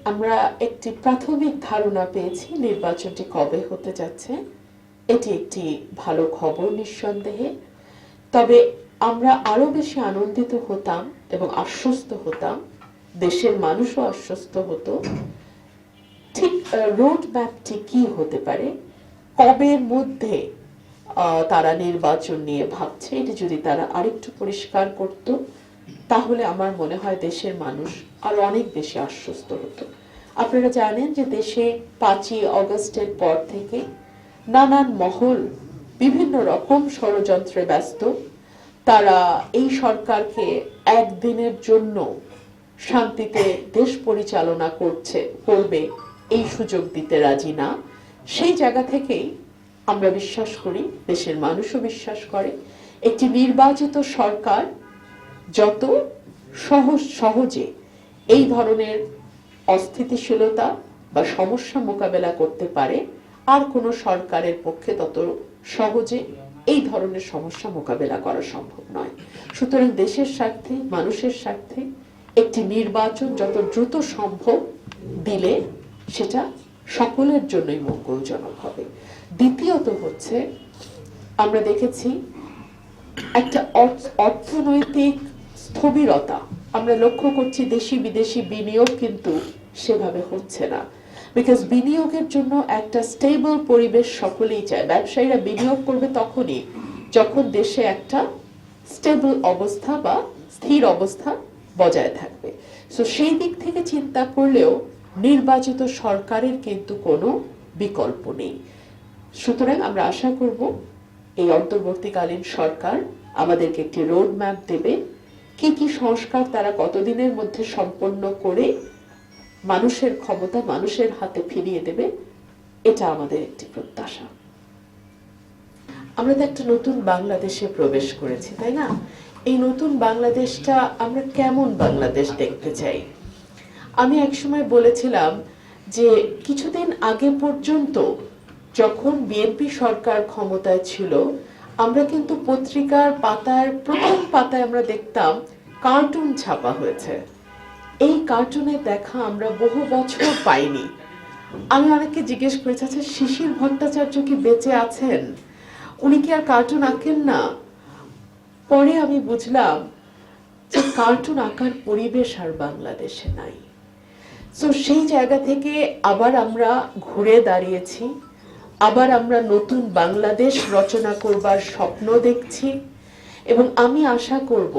আমরা একটি প্রাথমিক ধারণা পেয়েছি নির্বাচনটি কবে হতে যাচ্ছে। এটি একটি ভালো খবর নিঃসন্দেহে। তবে আমরা আরো বেশি আনন্দিত হতাম এবং আশ্বস্ত হতাম, দেশের মানুষও আশ্বস্ত হতো, ঠিক রোড ম্যাপটি কি হতে পারে, কবের মধ্যে তারা নির্বাচন নিয়ে ভাবছে, এটি যদি তারা আরেকটু পরিষ্কার করত তাহলে আমার মনে হয় দেশের মানুষ আরো অনেক বেশি আশ্বস্ত হতো। আপনারা জানেন যে দেশে 5ই অগস্টের পর থেকে নানান মহল বিভিন্ন রকম ষড়যন্ত্রে ব্যস্ত। তারা এই সরকারকে একদিনের জন্য শান্তিতে দেশ পরিচালনা করবে এই সুযোগ দিতে রাজি না। সেই জায়গা থেকেই আমরা বিশ্বাস করি, দেশের মানুষও বিশ্বাস করে, একটি নির্বাচিত সরকার যত সহজে এই ধরনের অস্থিতিশীলতা বা সমস্যা মোকাবেলা করতে পারে, আর কোনো সরকারের পক্ষে তত সহজে এই ধরনের সমস্যা মোকাবেলা করা সম্ভব নয়। সুতরাং দেশের স্বার্থে, মানুষের স্বার্থে একটি নির্বাচন যত দ্রুত সম্ভব দিলে সেটা সকলের জন্যই মঙ্গলজনক হবে। দ্বিতীয়ত হচ্ছে, আমরা দেখেছি একটা অর্থনৈতিক স্থবিরতা আমরা লক্ষ্য করছি, দেশি বিদেশি বিনিয়োগ কিন্তু সেভাবে হচ্ছে না। বিকজ বিনিয়োগের জন্য একটা স্টেবল পরিবেশ সকলেই চায়। ব্যবসায়ীরা বিনিয়োগ করবে তখনই যখন দেশে একটা স্টেবল অবস্থা বা স্থির অবস্থা বজায় থাকবে। সো সেই দিক থেকে চিন্তা করলেও নির্বাচিত সরকারের কিন্তু কোনো বিকল্প নেই। সুতরাং আমরা আশা করব এই অন্তর্বর্তীকালীন সরকার আমাদেরকে একটি রোড ম্যাপ দেবে, কি কি সংস্কার তারা কতদিনের মধ্যে সম্পন্ন করে মানুষের ক্ষমতা মানুষের হাতে ফিরিয়ে দেবে, এটা আমাদের একটি প্রত্যাশা। আমরা তো একটা নতুন বাংলাদেশে প্রবেশ করেছি, তাই না? এই নতুন বাংলাদেশটা আমরা কেমন বাংলাদেশ দেখতে চাই? আমি একসময় বলেছিলাম যে কিছুদিন আগে পর্যন্ত যখন বিএনপি সরকার ক্ষমতায় ছিল, আমরা কিন্তু পত্রিকার পাতার প্রথম পাতায় আমরা দেখতাম কার্টুন ছাপা হয়েছে। এই কার্টুনে দেখা আমরা বহু বছর পাইনি। আমি অনেককে জিজ্ঞেস করেছি, আচ্ছা শিশির ভট্টাচার্য কি বেঁচে আছেন? উনি কি আর কার্টুন আঁকেন না? পরে আমি বুঝলাম যে কার্টুন আঁকার পরিবেশ আর বাংলাদেশে নাই। তো সেই জায়গা থেকে আবার আমরা ঘুরে দাঁড়িয়েছি, আবার আমরা নতুন বাংলাদেশ রচনা করবার স্বপ্ন দেখছি। এবং আমি আশা করব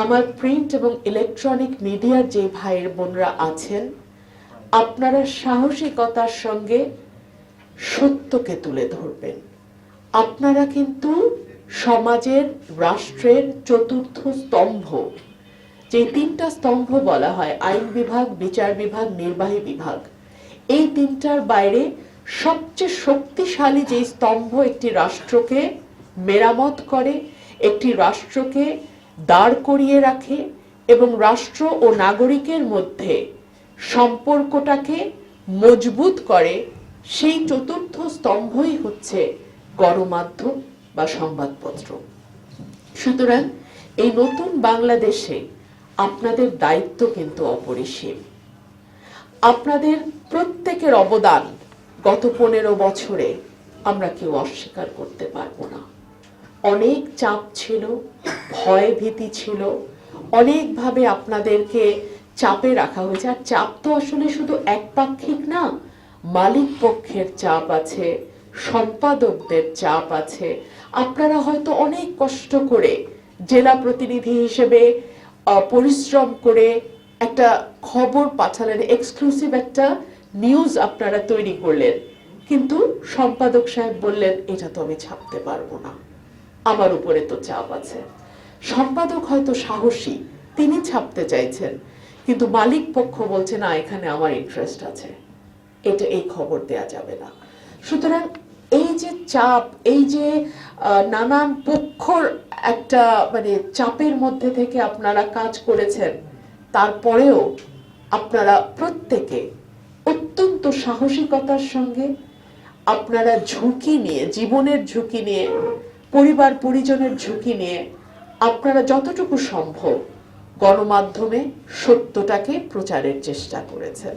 আমার প্রিন্ট এবং ইলেকট্রনিক মিডিয়ার যে ভাইয়ের বোনরা আছেন, আপনারা সাহসিকতার সঙ্গে সত্যকে তুলে ধরবেন। আপনারা কিন্তু সমাজের, রাষ্ট্রের চতুর্থ স্তম্ভ, যে 3টা স্তম্ভ বলা হয়, আইন বিভাগ, বিচার বিভাগ, নির্বাহী বিভাগ, এই 3টার বাইরে সবচেয়ে শক্তিশালী যে স্তম্ভ একটি রাষ্ট্রকে মেরামত করে, একটি রাষ্ট্রকে দাঁড় করিয়ে রাখে এবং রাষ্ট্র ও নাগরিকের মধ্যে সম্পর্কটাকে মজবুত করে, সেই চতুর্থ স্তম্ভই হচ্ছে গণমাধ্যম বা সংবাদপত্র। সুতরাং এই নতুন বাংলাদেশে আপনাদের দায়িত্ব কিন্তু অপরিসীম। আপনাদের প্রত্যেকের অবদান গত 15 বছরে আমরা কেউ অস্বীকার করতে পারবো না। অনেক চাপ ছিল, ভয় ভীতি ছিল, অনেকভাবে আপনাদেরকে চাপে রাখা হয়েছে। আর চাপ তো আসলে শুধু একপাক্ষিক না, মালিক পক্ষের চাপ আছে, সম্পাদকদের চাপ আছে। আপনারা হয়তো অনেক কষ্ট করে জেলা প্রতিনিধি হিসেবে পরিশ্রম করে একটা খবর পাঠালেন, এক্সক্লুসিভ একটা নিউজ আপনারা তৈরি করলেন, কিন্তু সম্পাদক সাহেব বললেন এটা তো আমি ছাপতে পারবো না, আমার উপরে তো চাপ আছে। সম্পাদক হয়তো সাহসী, তিনি ছাপতে চাইছেন, কিন্তু মালিক পক্ষ বলছে না, এখানে আমার ইন্টারেস্ট আছে, এটা এই খবর দেয়া যাবে না। সুতরাং এই যে চাপ, এই যে নানান পক্ষর একটা চাপের মধ্যে থেকে আপনারা কাজ করেছেন, তারপরেও আপনারা প্রত্যেকে অত্যন্ত সাহসিকতার সঙ্গে আপনারা ঝুঁকি নিয়ে, জীবনের ঝুঁকি নিয়ে, পরিবার পরিজনের ঝুঁকি নিয়ে আপনারা যতটুকু সম্ভব গণমাধ্যমে সত্যটাকে প্রচারের চেষ্টা করেছেন।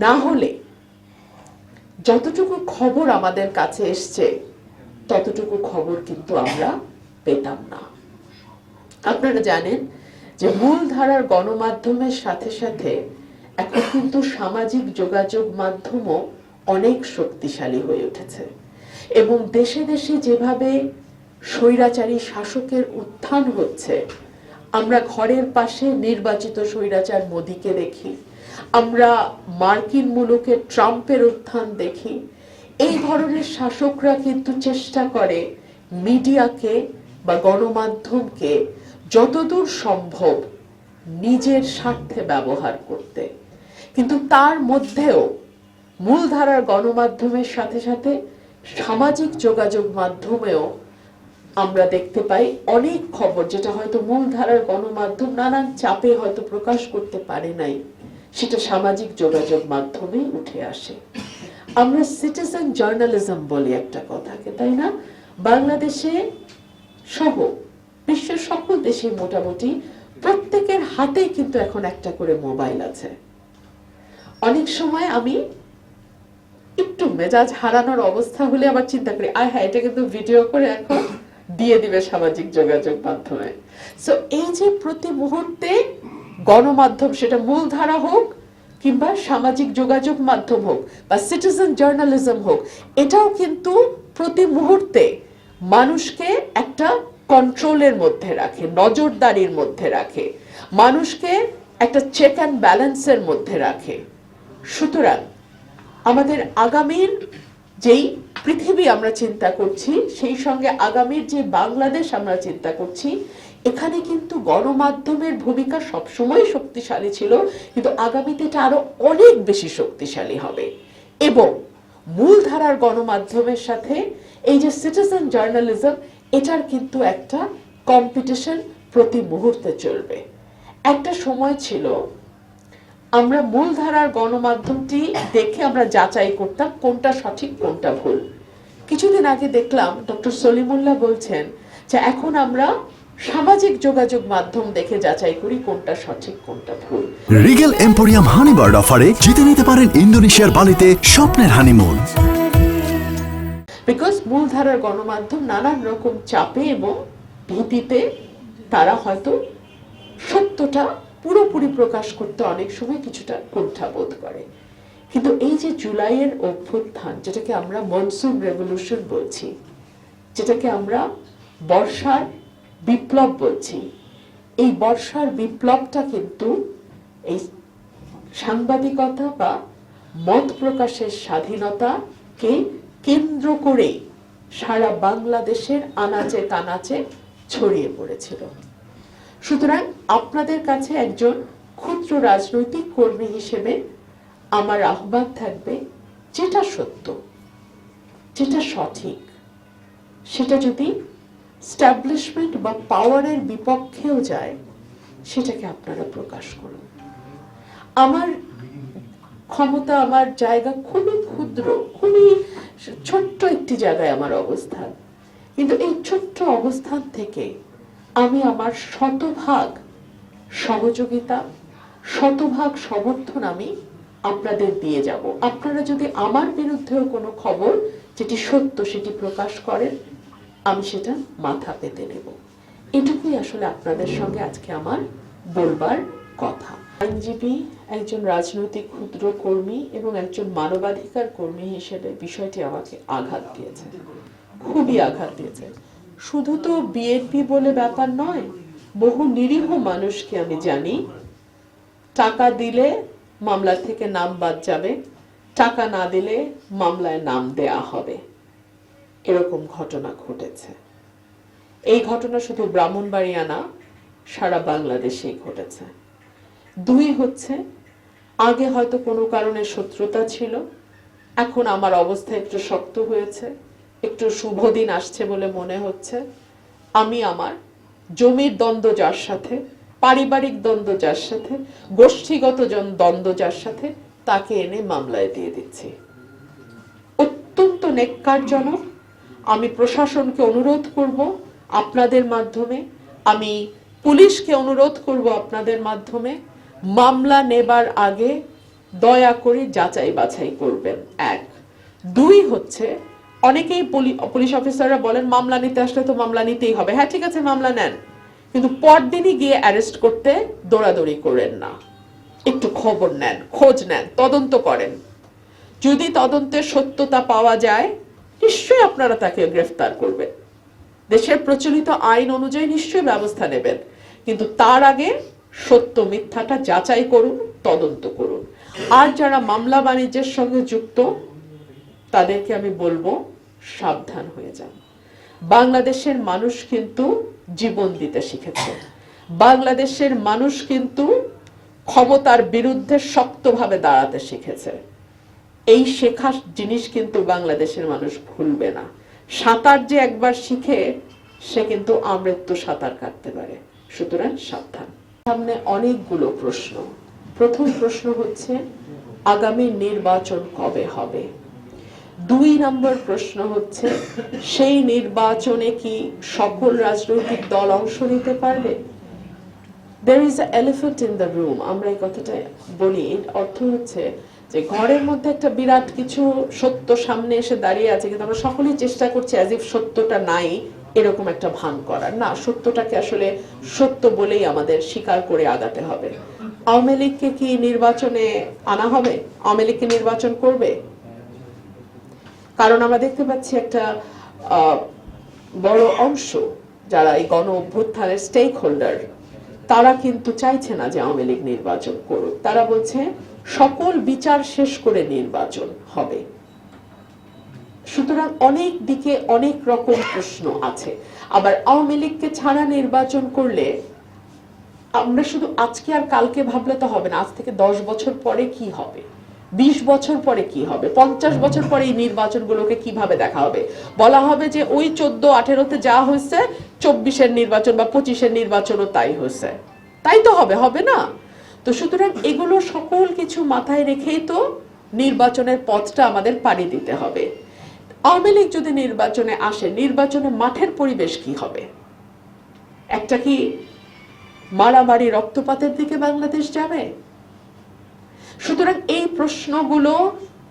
না হলে যতটুকু খবর আমাদের কাছে এসছে ততটুকু খবর কিন্তু আমরা পেতাম না। আপনারা জানেন যে মূলধারার গণমাধ্যমের সাথে সাথে এখন কিন্তু সামাজিক যোগাযোগ মাধ্যমও অনেক শক্তিশালী হয়ে উঠেছে এবং দেশে দেশে যেভাবে স্বৈরাচারী শাসকের উত্থান হচ্ছে, আমরা ঘরের পাশে নির্বাচিত স্বৈরাচার মোদিকে দেখি, আমরা মার্কিন মুলুকে ট্রাম্পের উত্থান দেখি। এই ধরনের শাসকরা কিন্তু চেষ্টা করে মিডিয়াকে বা গণমাধ্যমকে যতদূর সম্ভব নিজের স্বার্থে ব্যবহার করতে। কিন্তু তার মধ্যেও মূলধারার গণমাধ্যমের সাথে সাথে সামাজিক যোগাযোগ মাধ্যমেও আমরা দেখতে পাই অনেক খবর যেটা হয়তো মূলধারার গণমাধ্যম নানান চাপে হয়তো প্রকাশ করতে পারে নাই, সেটা সামাজিক যোগাযোগ মাধ্যমে উঠে আসে। আমরা সিটিজেন জার্নালিজম বলি একটা কথাকে, তাই না? বাংলাদেশে সহ বিশ্বের সকল দেশে মোটামুটি প্রত্যেকের হাতে কিন্তু এখন একটা করে মোবাইল আছে। অনেক সময় আমি একটু মেজাজ হারানোর অবস্থা হলে আবার চিন্তা করি, আয় হ্যাঁ, এটা কিন্তু ভিডিও করে এখন দিয়ে দিবে সামাজিক যোগাযোগ মাধ্যমে। সো এই যে প্রতি মুহূর্তে গণমাধ্যম, সেটা মূলধারা হোক কিংবা সামাজিক যোগাযোগ মাধ্যম হোক বা সিটিজেন জার্নালিজম হোক, এটাও কিন্তু প্রতি মুহূর্তে মানুষকে একটা কন্ট্রোলের মধ্যে রাখে, নজরদারির মধ্যে রাখে, মানুষকে একটা চেক অ্যান্ড ব্যালেন্সের মধ্যে রাখে। সুতরাং আমাদের আগামীর যেই পৃথিবী আমরা চিন্তা করছি, সেই সঙ্গে আগামীর যে বাংলাদেশ আমরা চিন্তা করছি, এখানে কিন্তু গণমাধ্যমের ভূমিকা সবসময় শক্তিশালী ছিল, কিন্তু আগামীতে এটা আরো অনেক বেশি শক্তিশালী হবে। এবং মূলধারার গণমাধ্যমের সাথে এই যে সিটিজেন জার্নালিজম, এটার কিন্তু একটা কম্পিটিশন প্রতি মুহূর্তে চলবে। একটা সময় ছিল আমরা মূলধারার গণমাধ্যমটি দেখে আমরা যাচাই করতাম কোনটা সঠিক কোনটা ভুল। কিছুদিন আগে দেখলাম ডক্টর সলিমুল্লাহ বলছেন যে এখন আমরা সামাজিক যোগাযোগ মাধ্যম দেখে যাচাই করি কোনটা সঠিক কোনটা ভুল। রিগেল এম্পোরিয়াম হানিবার্ড অফারে জিতে নিতে পারেন ইন্দোনেশিয়ার বালিতে স্বপ্নের হানিমুন। বিকজ মূলধারার গণমাধ্যম নানান রকম চাপে এবং ভীতিতে তারা হয়তো সত্যটা পুরোপুরি প্রকাশ করতে অনেক সময় কিছুটা কুণ্ঠাবোধ করে। কিন্তু এই যে জুলাইয়ের অভ্যুত্থান, যেটাকে আমরা মনসুন রেভলিউশন বলছি, যেটাকে আমরা বর্ষার বিপ্লব বলছি, এই বর্ষার বিপ্লবটা কিন্তু এই সাংবাদিকতা বা মত প্রকাশের স্বাধীনতাকে কেন্দ্র করে সারা বাংলাদেশের আনাচে কানাচে ছড়িয়ে পড়েছিল। সুতরাং আপনাদের কাছে একজন ক্ষুদ্র রাজনৈতিক কর্মী হিসেবে আমার আহ্বান থাকবে, যেটা সত্য, যেটা সঠিক, সেটা যদি স্ট্যাবলিশমেন্ট বা পাওয়ারের বিপক্ষেও যায়, সেটাকে আপনারা প্রকাশ করুন। আমার ক্ষমতা, আমার জায়গা খুবই ক্ষুদ্র, খুবই ছোট্ট একটি জায়গায় আমার অবস্থান, কিন্তু এই ছোট্ট অবস্থান থেকে আমি আমার শতভাগ সহযোগিতা, শতভাগ সমর্থন আমি আপনাদের দিয়ে যাব। আপনারা যদি আমার বিরুদ্ধেও কোনো খবর যেটি সত্য সেটি প্রকাশ করেন, আমি সেটা মাথা পেতে নেব। এটুকুই আসলে আপনাদের সঙ্গে আজকে আমার বলবার কথা। আইনজীবী, একজন রাজনৈতিক ক্ষুদ্র কর্মী এবং একজন মানবাধিকার কর্মী হিসেবে বিষয়টি আমাকে আঘাত দিয়েছে, খুবই আঘাত দিয়েছে। শুধু তো বিএনপি বলে ব্যাপার নয়, বহু নিরীহ মানুষকে আমি জানি টাকা দিলে মামলা থেকে নাম বাদ যাবে, টাকা না দিলে মামলায় নাম দেয়া হবে, এরকম ঘটনা ঘটেছে। এই ঘটনা শুধু ব্রাহ্মণবাড়িয়া না, সারা বাংলাদেশেই ঘটেছে। দুই হচ্ছে, আগে হয়তো কোনো কারণে শত্রুতা ছিল, এখন আমার অবস্থা একটু শক্ত হয়েছে, একটু শুভ দিন আসছে বলে মনে হচ্ছে, আমি আমার জমির দ্বন্দ্ব যার সাথে, পারিবারিক দ্বন্দ্ব যার সাথে, গোষ্ঠীগত দ্বন্দ্ব যার সাথে, তাকে এনে মামলায় দিয়ে দিচ্ছি। অত্যন্ত নেক্কারজনক। আমি প্রশাসনকে অনুরোধ করব, আপনাদের মাধ্যমে আমি পুলিশকে অনুরোধ করব আপনাদের মাধ্যমে, মামলা নেবার আগে দয়া করে যাচাই বাছাই করবেন। এক। দুই হচ্ছে, অনেকেই পুলিশ অফিসাররা বলেন মামলা নিতে আসলে তো মামলা নিতেই হবে। হ্যাঁ ঠিক আছে, মামলা নেন, কিন্তু পরদিনই গিয়ে অ্যারেস্ট করতে দৌড়াদৌড়ি করেন না। একটু খবর নেন, খোঁজ নেন, তদন্ত করেন। যদি তদন্তের সত্যতা পাওয়া যায়, নিশ্চয়ই আপনারা তাকে গ্রেফতার করবেন, দেশের প্রচলিত আইন অনুযায়ী নিশ্চয়ই ব্যবস্থা নেবেন, কিন্তু তার আগে সত্য মিথ্যাটা যাচাই করুন, তদন্ত করুন। আর যারা মামলা বাণিজ্যের সঙ্গে যুক্ত, তাদেরকে আমি বলবো সাবধান হয়ে যান। বাংলাদেশের মানুষ কিন্তু জীবন দিতে শিখেছে, বাংলাদেশের মানুষ কিন্তু ক্ষমতার বিরুদ্ধে শক্তভাবে দাঁড়াতে শিখেছে। এই শেখা জিনিস কিন্তু বাংলাদেশের মানুষ ভুলবে না। সাঁতার যে একবার শিখে, সে কিন্তু আমৃত্যু সাঁতার কাটতে পারে। সুতরাং সাবধান। সামনে অনেকগুলো প্রশ্ন। প্রথম প্রশ্ন হচ্ছে আগামী নির্বাচন কবে হবে। 2 নম্বর প্রশ্ন হচ্ছে সেই নির্বাচনে কি সকল রাজনৈতিক দল অংশ নিতে পারবে। There is an elephant in the room, আমরা এই কথাটা বলি, অর্থ হচ্ছে যে ঘরের মধ্যে একটা বিরাট কিছু সত্য সামনে এসে দাঁড়িয়ে আছে, কিন্তু আমরা সকলেই চেষ্টা করছি অ্যাজ ইফ সত্যটা নাই এরকম একটা ভান করার। না, সত্যটাকে আসলে সত্য বলেই আমাদের স্বীকার করে আগাতে হবে। আওয়ামী লীগকে কি নির্বাচনে আনা হবে? আওয়ামী লীগকে নির্বাচন করবে? কারণ আমরা দেখতে পাচ্ছি একটা বড় অংশ যারা এই গণ অভ্যুত্থানের স্টেক হোল্ডার, তারা কিন্তু চাইছে না যে আওয়ামী লীগ নির্বাচন করুক। তারা বলছে সকল বিচার শেষ করে নির্বাচন হবে। সুতরাং অনেক দিকে অনেক রকম প্রশ্ন আছে। আবার আওয়ামী লীগকে ছাড়া নির্বাচন করলে আমরা শুধু আজকে আর কালকে ভাবলে তো হবে না। আজ থেকে 10 বছর পরে কি হবে, 20 বছর পরে কি হবে, 50 বছর পরে এই নির্বাচনগুলোকে কিভাবে দেখা হবে। বলা হবে যে ওই 14-18-তে যা হয়েছে 24-এর নির্বাচন বা 25-এর নির্বাচনও তাই হয়েছে। তাই তো হবে, হবে না? তো সুতরাং এগুলো সকল কিছু মাথায় রেখেই তো নির্বাচনের পথটা আমাদের পাড়ি দিতে হবে। আওয়ামী লীগ যদি নির্বাচনে আসে, নির্বাচনে মাঠের পরিবেশ কি হবে? একটা কি মারামারি রক্তপাতের দিকে বাংলাদেশ যাবে? সুতরাং এই প্রশ্নগুলো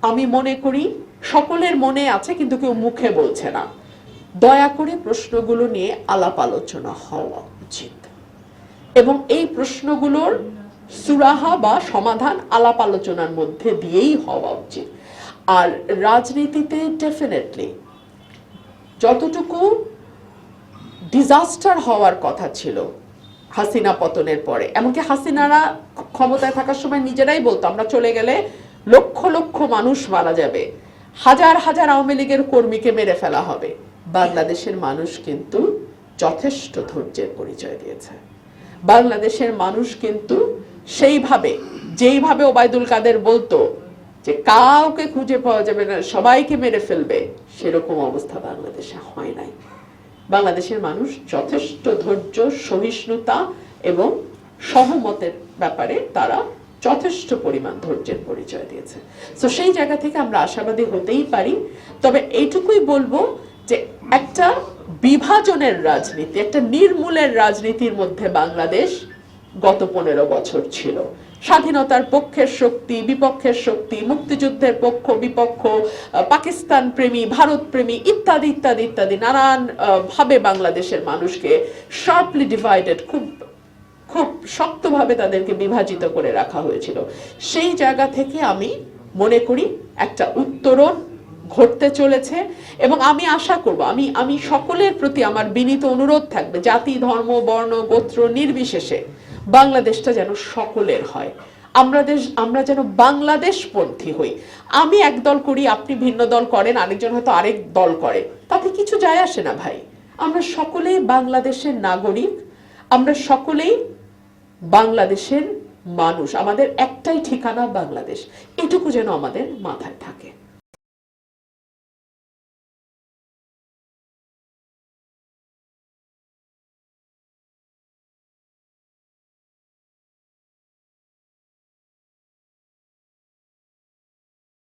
আমি মনে করি সকলের মনে আছে, কিন্তু কেউ মুখে বলছে না। দয়া করে প্রশ্নগুলো নিয়ে আলাপ আলোচনা হওয়া উচিত, এবং এই প্রশ্নগুলোর সুরাহা বা সমাধান আলাপ আলোচনার মধ্যে দিয়েই হওয়া উচিত। আর রাজনীতিতে ডেফিনেটলি যতটুকু ডিজাস্টার হওয়ার কথা ছিল হাসিনা পতনের পরে, এমনকি হাসিনারা ক্ষমতায় থাকার সময় নিজেরাই বলতো আমরা চলে গেলে লক্ষ লক্ষ মানুষ মারা যাবে, হাজার হাজার আওয়ামী লীগের কর্মীকে মেরে ফেলা হবে, বাংলাদেশের মানুষ কিন্তু যথেষ্ট ধৈর্যের পরিচয় দিয়েছে। বাংলাদেশের মানুষ কিন্তু সেইভাবে, যেইভাবে ওবায়দুল কাদের বলতো যে কাউকে খুঁজে পাওয়া যাবে না, সবাইকে মেরে ফেলবে, সেরকম অবস্থা বাংলাদেশে হয় নাই। বাংলাদেশের মানুষ যথেষ্ট ধৈর্য, সহিষ্ণুতা এবং সহমতের ব্যাপারে তারা যথেষ্ট পরিমাণ ধৈর্যের পরিচয় দিয়েছে। তো সেই জায়গা থেকে আমরা আশাবাদী হতেই পারি। তবে এইটুকুই বলবো যে একটা বিভাজনের রাজনীতি, একটা নির্মূলের রাজনীতির মধ্যে বাংলাদেশ গত 15 বছর ছিল। স্বাধীনতার পক্ষের শক্তি, বিপক্ষের শক্তি, মুক্তিযুদ্ধের পক্ষ বিপক্ষ, পাকিস্তান প্রেমী, ভারত প্রেমী ইত্যাদি ইত্যাদি ইত্যাদি নানান ভাবে বাংলাদেশের মানুষকে শার্পলি ডিভাইডেড, খুব খুব শক্তভাবে তাদেরকে বিভাজিত করে রাখা হয়েছিল। সেই জায়গা থেকে আমি মনে করি একটা উত্তরণ ঘটতে চলেছে, এবং আমি আশা করব, আমি সকলের প্রতি আমার বিনীত অনুরোধ থাকবে, জাতি ধর্ম বর্ণ গোত্র নির্বিশেষে বাংলাদেশটা যেন সকলের হয়। আমরা যেন বাংলাদেশপন্থী হই। আমি এক দল করি, আপনি ভিন্ন দল করেন, আরেকজন হয়তো আরেক দল করে, তাতে কিছু যায় আসে না ভাই। আমরা সকলেই বাংলাদেশের নাগরিক, আমরা সকলেই বাংলাদেশের মানুষ, আমাদের একটাই ঠিকানা বাংলাদেশ। এটুকু যেন আমাদের মাথায় থাকে।